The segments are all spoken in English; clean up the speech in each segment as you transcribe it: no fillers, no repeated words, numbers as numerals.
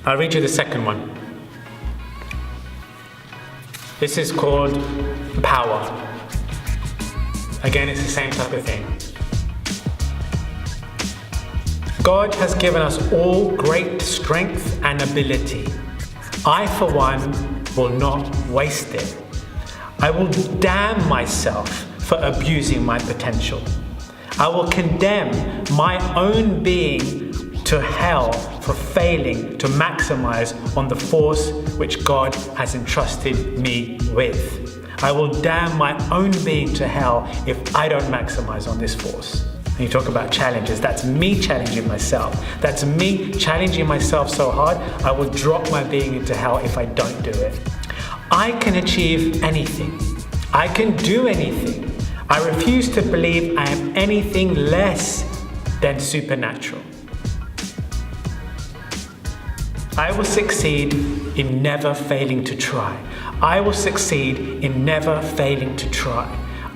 I'll read you the second one. This is called power. Again, it's the same type of thing. God has given us all great strength and ability. I, for one, will not waste it. I will damn myself for abusing my potential. I will condemn my own being to hell for failing to maximize on the force which God has entrusted me with. I will damn my own being to hell if I don't maximize on this force. And you talk about challenges. That's me challenging myself. That's me challenging myself so hard, I will drop my being into hell if I don't do it. I can achieve anything. I can do anything. I refuse to believe I am anything less than supernatural. I will succeed in never failing to try. I will succeed in never failing to try.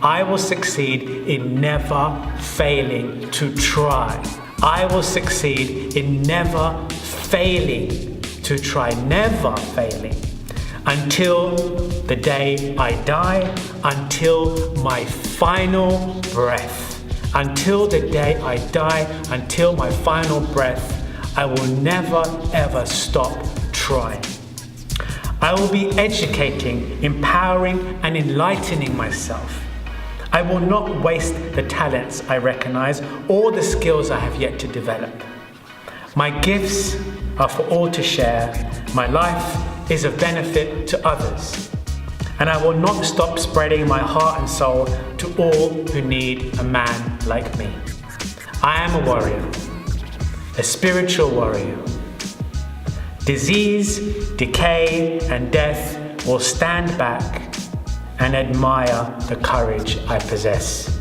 I will succeed in never failing to try. I will succeed in never failing to try. Never failing. Until the day I die, until my final breath. Until the day I die, until my final breath, I will never ever stop trying. I will be educating, empowering, and enlightening myself. I will not waste the talents I recognize or the skills I have yet to develop. My gifts are for all to share. My life is of benefit to others. And I will not stop spreading my heart and soul to all who need a man like me. I am a warrior, a spiritual warrior. Disease, decay, and death will stand back and admire the courage I possess.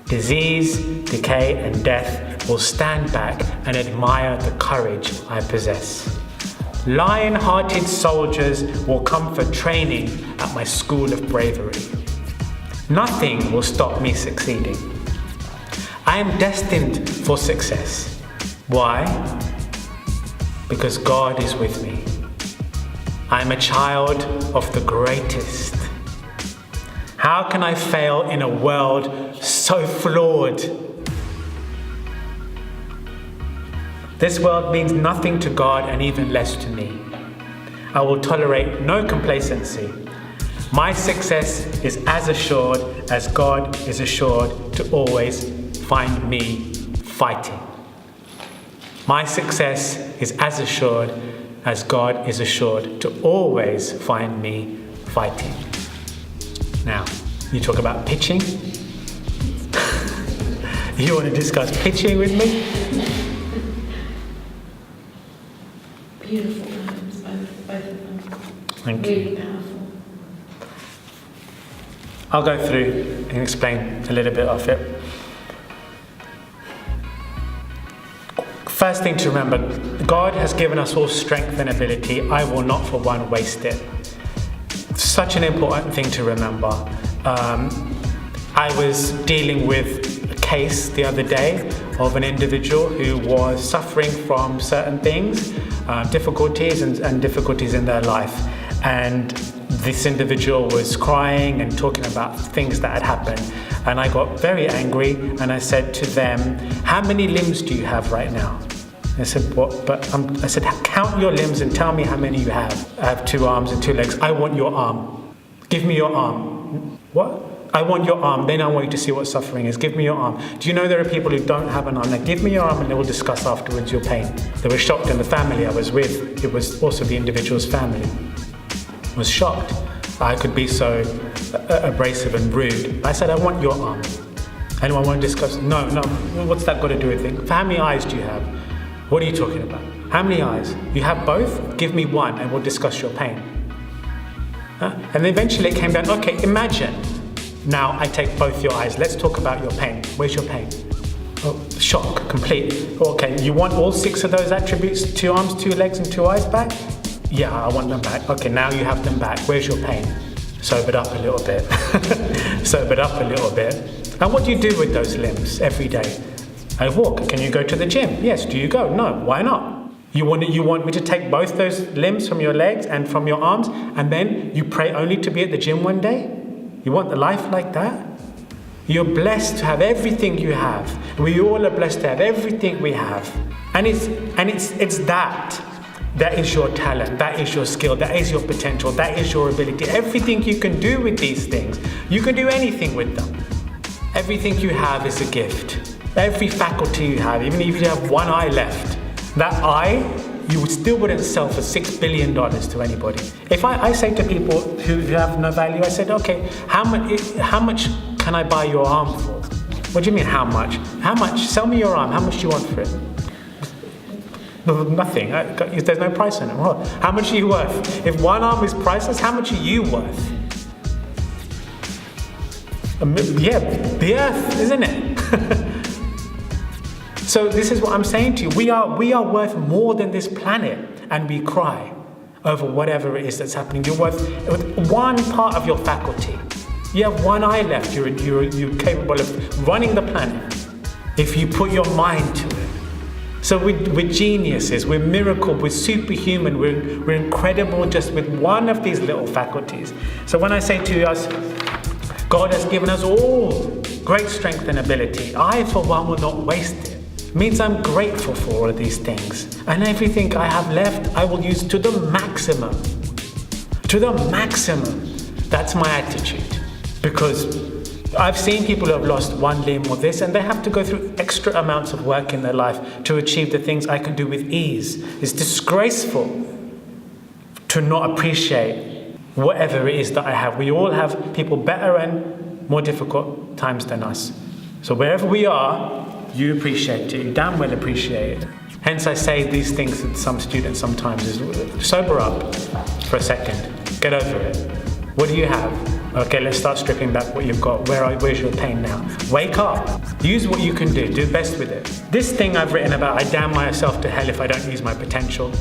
Disease, decay, and death will stand back and admire the courage I possess. Lion-hearted soldiers will come for training at my school of bravery. Nothing will stop me succeeding. I am destined for success. Why? Because God is with me. I am a child of the greatest. How can I fail in a world so flawed? This world means nothing to God and even less to me. I will tolerate no complacency. My success is as assured as God is assured to always find me fighting. My success is as assured as God is assured to always find me fighting. Now, you talk about pitching. You want to discuss pitching with me? Beautiful poems, both of them. Thank really you. Powerful. I'll go through and explain a little bit of it. First thing to remember, God has given us all strength and ability. I will not for one waste it. Such an important thing to remember. I was dealing with a case the other day of an individual who was suffering from certain things, difficulties and difficulties in their life. And this individual was crying and talking about things that had happened. And I got very angry and I said to them, how many limbs do you have right now? I said, what? I said, count your limbs and tell me how many you have. I have 2 arms and 2 legs. I want your arm. Give me your arm. What? I want your arm. Then I want you to see what suffering is. Give me your arm. Do you know there are people who don't have an arm? Now give me your arm and they will discuss afterwards your pain. They were shocked, and the family I was with, it was also the individual's family, was shocked. I could be so abrasive and rude. I said, I want your arm. Anyone want to discuss? No. What's that got to do with things? How many eyes do you have? What are you talking about? How many eyes? You have both? Give me one and we'll discuss your pain. And then eventually it came down, okay, imagine now I take both your eyes. Let's talk about your pain. Where's your pain? Oh, shock, complete. Okay, you want all 6 of those attributes, 2 arms, 2 legs and 2 eyes back? Yeah, I want them back. Okay, now you have them back. Where's your pain? Sobered up a little bit. Sobered up a little bit. And what do you do with those limbs every day? I walk. Can you go to the gym? Yes. Do you go? No. Why not? You want me to take both those limbs from your legs and from your arms, and then you pray only to be at the gym one day? You want the life like that? You're blessed to have everything you have. We all are blessed to have everything we have. And it's that is your talent, that is your skill, that is your potential, that is your ability. Everything you can do with these things, you can do anything with them. Everything you have is a gift. Every faculty you have, even if you have one eye left, that eye, you still wouldn't sell for $6 billion to anybody. If I say to people who have no value, I said, okay, how much can I buy your arm for? What do you mean, how much? How much? Sell me your arm. How much do you want for it? Nothing. There's no price on it. What? How much are you worth? If one arm is priceless, how much are you worth? Yeah, the earth, isn't it? So this is what I'm saying to you. We are worth more than this planet, and we cry over whatever it is that's happening. You're worth one part of your faculty. You have one eye left. You're capable of running the planet if you put your mind to it. So we're geniuses, we're miracle, we're superhuman, we're incredible just with one of these little faculties. So when I say to us, God has given us all great strength and ability, I for one will not waste it. It means I'm grateful for all of these things. And everything I have left, I will use to the maximum. To the maximum. That's my attitude. Because I've seen people who have lost one limb or this, and they have to go through extra amounts of work in their life to achieve the things I can do with ease. It's disgraceful to not appreciate whatever it is that I have. We all have people better and more difficult times than us. So wherever we are, you appreciate it. You damn well appreciate it. Hence I say these things to some students sometimes is sober up for a second. Get over it. What do you have? Okay, let's start stripping back what you've got. Where's your pain now? Wake up. Use what you can do. Do best with it. This thing I've written about, I damn myself to hell if I don't use my potential.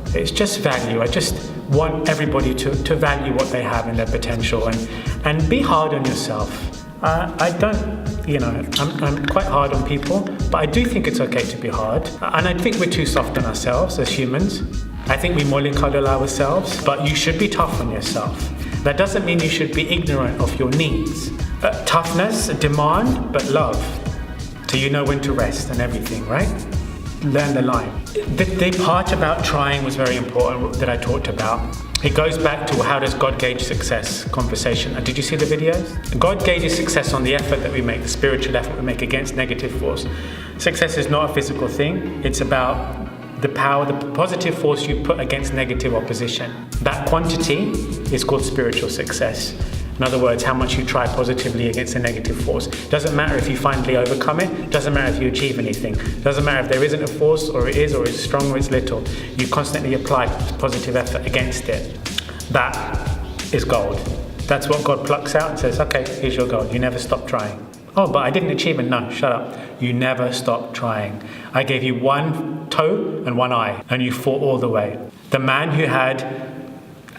It's just value. I just want everybody to value what they have and their potential and be hard on yourself. I don't, I'm quite hard on people, but I do think it's okay to be hard. And I think we're too soft on ourselves as humans. I think we mollycoddle ourselves, but you should be tough on yourself. That doesn't mean you should be ignorant of your needs. Toughness, demand, but love. So you know when to rest and everything, right? Learn the line. The part about trying was very important that I talked about. It goes back to how does God gauge success conversation. And did you see the videos? God gauges success on the effort that we make, the spiritual effort we make against negative force. Success is not a physical thing. It's about the power, the positive force you put against negative opposition. That quantity is called spiritual success. In other words, how much you try positively against a negative force. Doesn't matter if you finally overcome it. Doesn't matter if you achieve anything. Doesn't matter if there isn't a force or it's strong or it's little. You constantly apply positive effort against it. That is gold. That's what God plucks out and says, okay, here's your gold. You never stop trying. Oh, but I didn't achieve it. No, shut up. You never stop trying. I gave you one toe and one eye, and you fought all the way. The man who had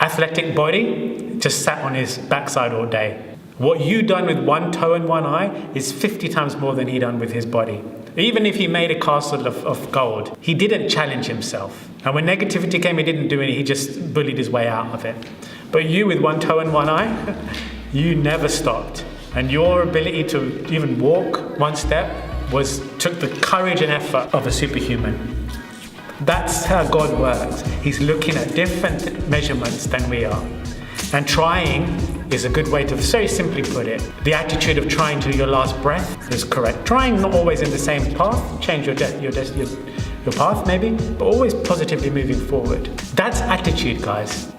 athletic body just sat on his backside all day. What you done with one toe and one eye is 50 times more than he done with his body. Even if he made a castle of gold, he didn't challenge himself. And when negativity came, he didn't do anything. He just bullied his way out of it. But you with one toe and one eye, you never stopped. And your ability to even walk one step took the courage and effort of a superhuman. That's how God works. He's looking at different measurements than we are. And trying is a good way to very simply put it. The attitude of trying to your last breath is correct. Trying not always in the same path, change your path maybe, but always positively moving forward. That's attitude, guys.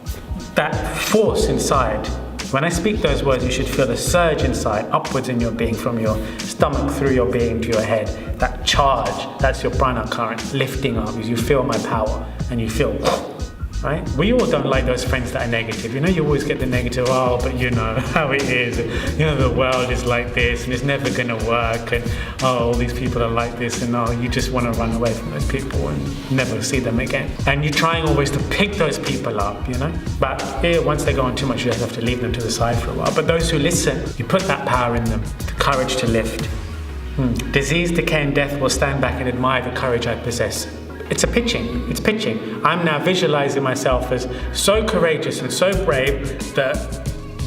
That force inside. When I speak those words, you should feel a surge inside, upwards in your being, from your stomach through your being to your head. That charge, that's your prana current, lifting up as you feel my power and you feel, right? We all don't like those friends that are negative. You always get the negative, oh, but you know how it is. The world is like this and it's never going to work. And all these people are like this. And you just want to run away from those people and never see them again. And you're trying always to pick those people up, But once they go on too much, you just have to leave them to the side for a while. But those who listen, you put that power in them, the courage to lift. Disease, decay, and death will stand back and admire the courage I possess. It's it's pitching. I'm now visualizing myself as so courageous and so brave that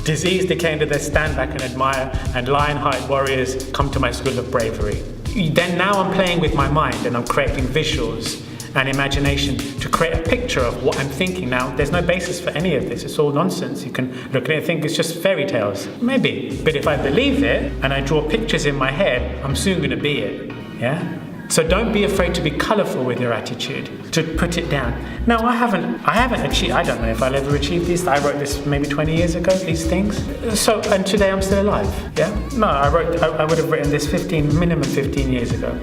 disease, decay, and death stand back and admire, and lion-hearted warriors come to my school of bravery. Then now I'm playing with my mind and I'm creating visuals and imagination to create a picture of what I'm thinking. Now, there's no basis for any of this. It's all nonsense. You can look at it and think it's just fairy tales. Maybe. But if I believe it and I draw pictures in my head, I'm soon going to be it. Yeah? So don't be afraid to be colourful with your attitude, to put it down. Now, I haven't achieved, I don't know if I'll ever achieve these. I wrote this maybe 20 years ago, these things. So, and today I'm still alive, yeah? No, I would have written this minimum 15 years ago,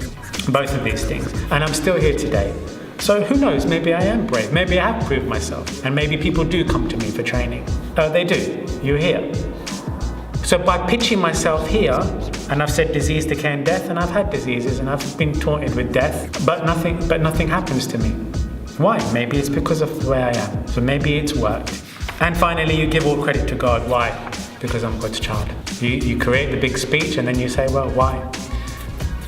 both of these things. And I'm still here today. So who knows, maybe I am brave, maybe I have proved myself. And maybe people do come to me for training. They do, you're here. So by pitching myself here, and I've said disease, decay, and death, and I've had diseases, and I've been taunted with death, but nothing happens to me. Why? Maybe it's because of the way I am. So maybe it's worked. And finally, you give all credit to God. Why? Because I'm God's child. You create the big speech, and then you say, well, why?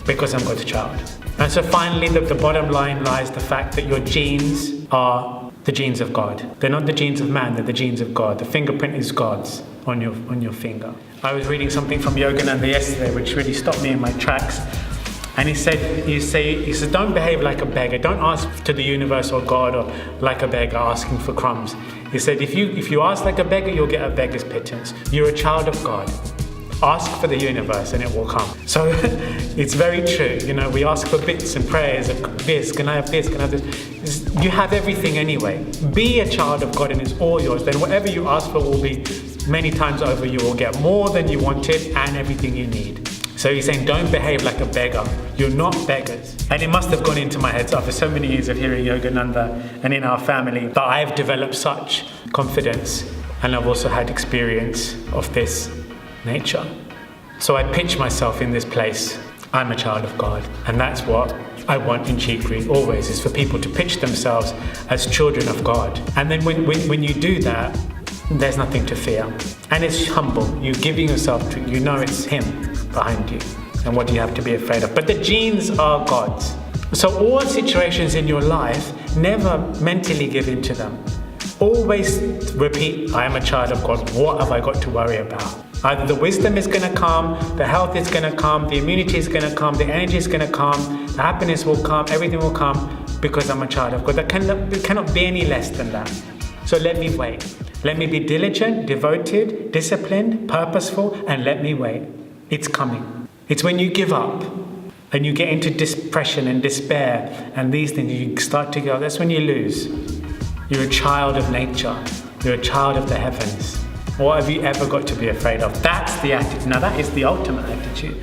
Because I'm God's child. And so finally, the bottom line lies the fact that your genes are the genes of God. They're not the genes of man, they're the genes of God. The fingerprint is God's on your finger. I was reading something from Yogananda yesterday which really stopped me in my tracks. And he said, don't behave like a beggar. Don't ask to the universe or God or like a beggar asking for crumbs. He said, if you ask like a beggar, you'll get a beggar's pittance. You're a child of God. Ask for the universe and it will come. So it's very true. You know, we ask for bits and prayers of this, can I have this, can I have this? You have everything anyway. Be a child of God and it's all yours. Then whatever you ask for will be many times over. You will get more than you wanted and everything you need. So he's saying, don't behave like a beggar. You're not beggars. And it must have gone into my head after so many years of hearing Yogananda and in our family that I've developed such confidence, and I've also had experience of this nature. So I pitch myself in this place. I'm a child of God. And that's what I want in Chikri always, is for people to pitch themselves as children of God. And then when you do that, there's nothing to fear. And it's humble. You're giving yourself to, you know it's Him behind you. And what do you have to be afraid of? But the genes are God's. So all situations in your life, never mentally give in to them. Always repeat, I am a child of God. What have I got to worry about? Either the wisdom is going to come, the health is going to come, the immunity is going to come, the energy is going to come, the happiness will come, everything will come because I'm a child of God. It cannot be any less than that. So let me wait. Let me be diligent, devoted, disciplined, purposeful, and let me wait. It's coming. It's when you give up and you get into depression and despair and these things, you start to go, that's when you lose. You're a child of nature. You're a child of the heavens. What have you ever got to be afraid of? That's the attitude. Now that is the ultimate attitude.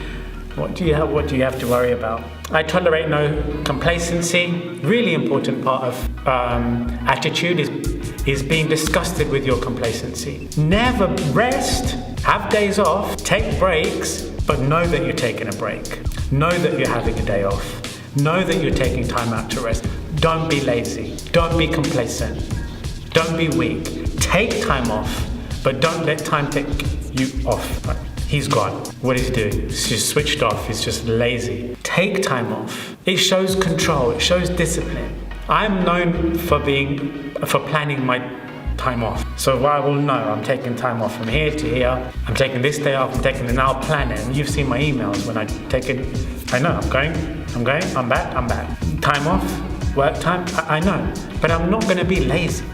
What do you have to worry about? I tolerate no complacency. Really important part of attitude is being disgusted with your complacency. Never rest. Have days off. Take breaks. But know that you're taking a break. Know that you're having a day off. Know that you're taking time out to rest. Don't be lazy. Don't be complacent. Don't be weak. Take time off. But don't let time take you off. He's gone. What is he doing? He's just switched off. He's just lazy. Take time off. It shows control. It shows discipline. I'm known for planning my time off. So I will know I'm taking time off from here to here. I'm taking this day off. I'm taking it now. Plan it. And you've seen my emails when I take it. I know I'm going. I'm back. Time off. Work time. I know. But I'm not going to be lazy.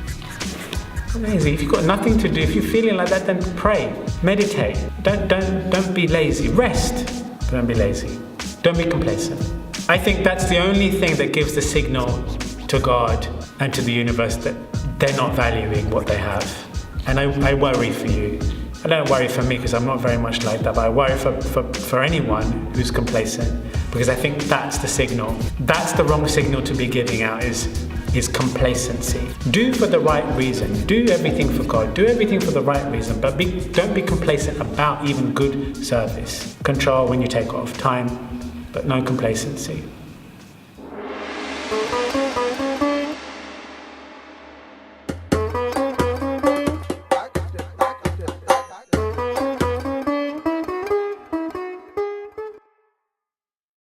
Lazy. If you've got nothing to do, if you're feeling like that, then pray, meditate. Don't be lazy. Rest, but don't be lazy. Don't be complacent. I think that's the only thing that gives the signal to God and to the universe that they're not valuing what they have. And I worry for you. I don't worry for me because I'm not very much like that, but I worry for anyone who's complacent, because I think that's the signal. That's the wrong signal to be giving out is complacency. Do for the right reason. Do everything for God. Do everything for the right reason, but don't be complacent about even good service. Control when you take off time, but no complacency.